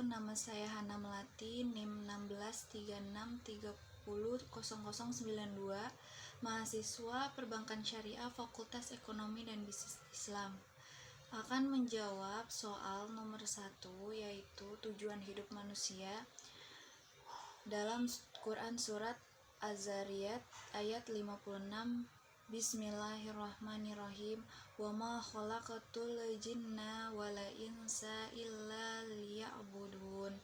nama saya Hana Melati, NIM 1636300092, mahasiswa Perbankan Syariah Fakultas Ekonomi dan Bisnis Islam. Akan menjawab soal nomor 1, yaitu tujuan hidup manusia dalam Quran Surat Az-Zariyat ayat 56. Bismillahirrahmanirrahim. Wa ma khalaqatul jinna wal insa illa liya'budun,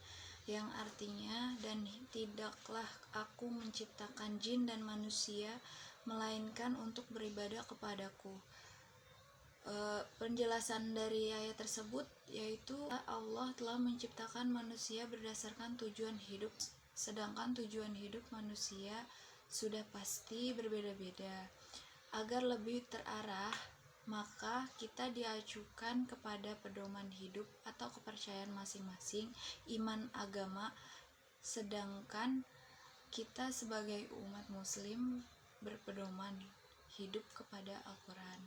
yang artinya, dan tidaklah aku menciptakan jin dan manusia melainkan untuk beribadah kepadaku. Penjelasan dari ayat tersebut yaitu Allah telah menciptakan manusia berdasarkan tujuan hidup, sedangkan tujuan hidup manusia sudah pasti berbeda-beda. Agar lebih terarah, maka kita diajukan kepada pedoman hidup atau kepercayaan masing-masing, iman agama, sedangkan kita sebagai umat muslim berpedoman hidup kepada Al-Quran.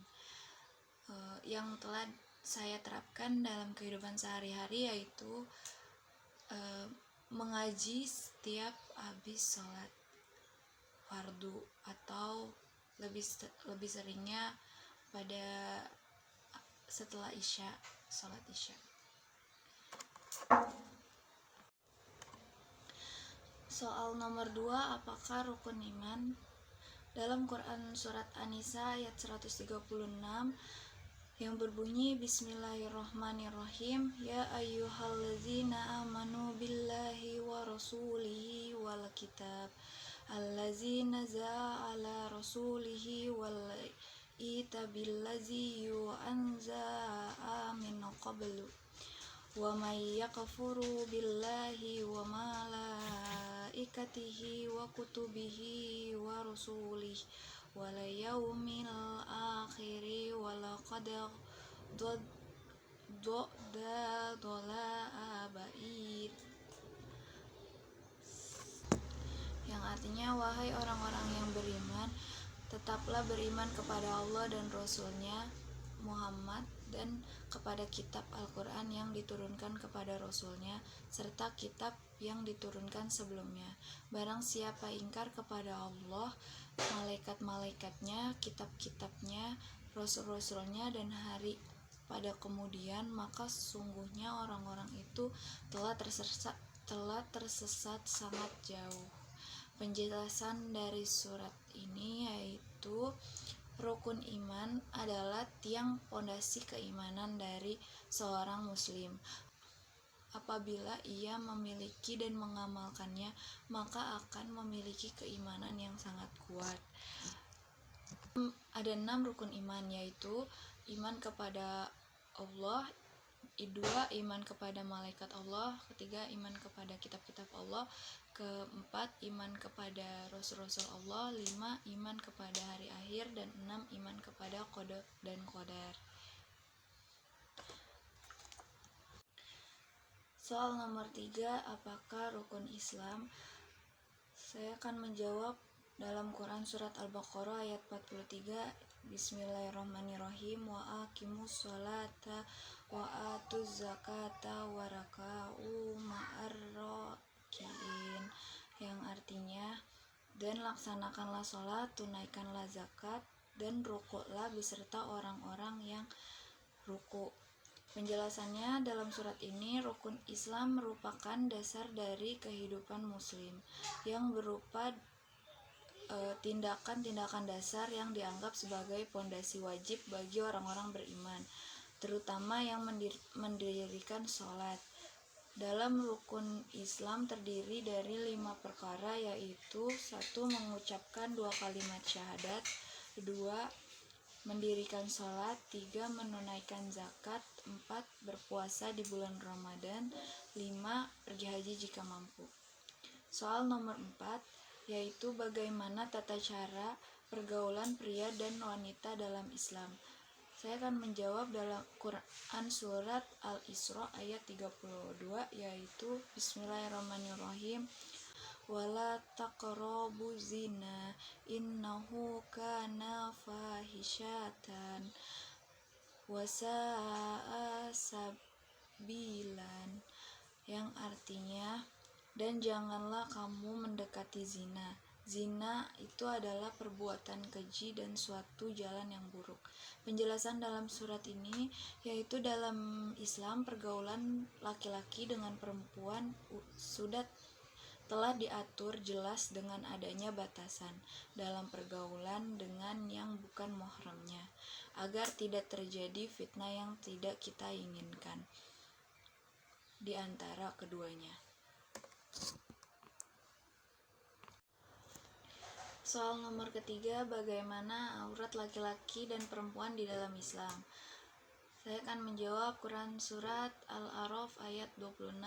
Yang telah saya terapkan dalam kehidupan sehari-hari yaitu mengaji setiap habis sholat fardu atau lebih seringnya pada setelah isya, sholat isya. Soal nomor 2, apakah rukun iman? Dalam Quran Surat An-Nisa ayat 136 yang berbunyi Bismillahirrahmanirrahim, Ya ayyuhallazina amanu billahi wa rasulihi wal kitab allazi nazzala ala rasulihi wal itabillazi yu'anza'a min qablu wa may yakfuru billahi wa malaikatihi wa kutubihi wa rusulihi wal yaumil akhiri wa laqad dhalala ba'id, yang artinya, wahai orang-orang yang beriman, tetaplah beriman kepada Allah dan Rasul-Nya Muhammad dan kepada kitab Al-Quran yang diturunkan kepada Rasul-Nya serta kitab yang diturunkan sebelumnya. Barang siapa ingkar kepada Allah, malaikat-malaikatnya, kitab-kitabnya, Rasul-Rasulnya dan hari pada kemudian, maka sesungguhnya orang-orang itu telah tersesat sangat jauh. Penjelasan dari surat ini yaitu rukun iman adalah tiang pondasi keimanan dari seorang muslim. Apabila ia memiliki dan mengamalkannya, maka akan memiliki keimanan yang sangat kuat. Ada 6 rukun iman, yaitu iman kepada Allah, 2 iman kepada malaikat Allah, 3 iman kepada kitab-kitab Allah, 4 iman kepada rasul-rasul Allah, 5 iman kepada hari akhir, dan 6 iman kepada qada dan qadar. Soal nomor 3, apakah rukun Islam? Saya akan menjawab dalam Quran Surat Al-Baqarah ayat 43, Bismillahirrahmanirrahim, wa aqimus sholata wa atuz zakata wa raka'u ma'ar raki'in, yang artinya, dan laksanakanlah sholat, tunaikanlah zakat, dan rukuklah beserta orang-orang yang ruku. Penjelasannya dalam surat ini, rukun Islam merupakan dasar dari kehidupan muslim yang berupa tindakan-tindakan dasar yang dianggap sebagai pondasi wajib bagi orang-orang beriman, terutama yang mendirikan sholat. Dalam rukun Islam terdiri dari 5 perkara, yaitu 1. Mengucapkan 2 kalimat syahadat, 2. Mendirikan sholat, 3. Menunaikan zakat, 4. Berpuasa di bulan Ramadan, 5. Pergi haji jika mampu. Soal nomor 4, yaitu bagaimana tata cara pergaulan pria dan wanita dalam Islam. Saya akan menjawab dalam Quran Surat Al-Isra ayat 32, yaitu Bismillahirrahmanirrahim, wala taqrabu zina innahu kana fahisyatan wa sa'a sabilan, yang Dan janganlah kamu mendekati zina. Zina itu adalah perbuatan keji dan suatu jalan yang buruk. Penjelasan dalam surat ini yaitu dalam Islam pergaulan laki-laki dengan perempuan sudah telah diatur jelas dengan adanya batasan dalam pergaulan dengan yang bukan mahramnya, agar tidak terjadi fitnah yang tidak kita inginkan di antara keduanya. Soal nomor ketiga, bagaimana aurat laki-laki dan perempuan di dalam Islam? Saya akan menjawab Quran Surat Al-A'raf ayat 26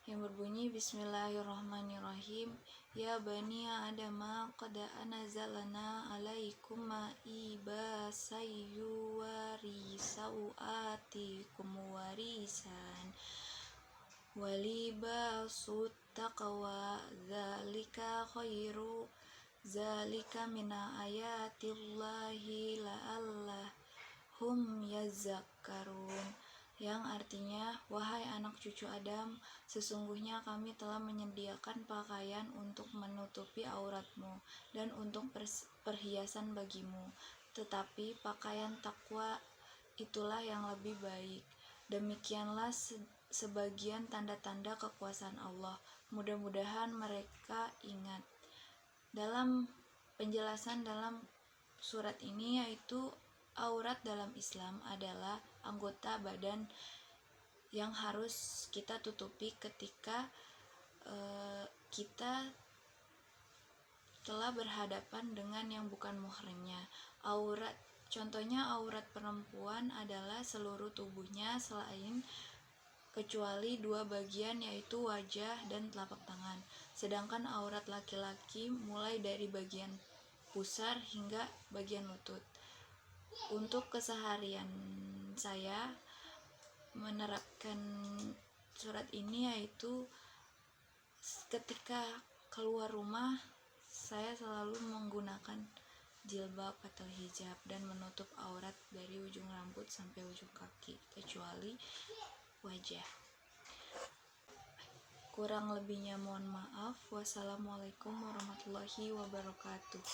yang berbunyi Bismillahirrahmanirrahim. Ya bani Adama qad anzalna alaikum ma'iba sayyuwari sawatikum warisan walibasut taqwa zalika mina ayatillahi la'allahum yazakkarun, yang artinya, wahai anak cucu Adam, sesungguhnya kami telah menyediakan pakaian untuk menutupi auratmu dan untuk perhiasan bagimu, tetapi pakaian takwa itulah yang lebih baik. Demikianlah sebagian tanda-tanda kekuasaan Allah. Mudah-mudahan mereka ingat. Dalam penjelasan dalam surat ini yaitu aurat dalam Islam adalah anggota badan yang harus kita tutupi ketika kita telah berhadapan dengan yang bukan muhrimnya. Contohnya aurat perempuan adalah seluruh tubuhnya selain kecuali dua bagian yaitu wajah dan telapak tangan. Sedangkan aurat laki-laki mulai dari bagian pusar hingga bagian lutut. Untuk keseharian saya menerapkan surat ini yaitu ketika keluar rumah saya selalu menggunakan jilbab atau hijab dan menutup aurat dari ujung rambut sampai ujung kaki kecuali wajah. Kurang lebihnya mohon maaf. Wassalamualaikum warahmatullahi wabarakatuh.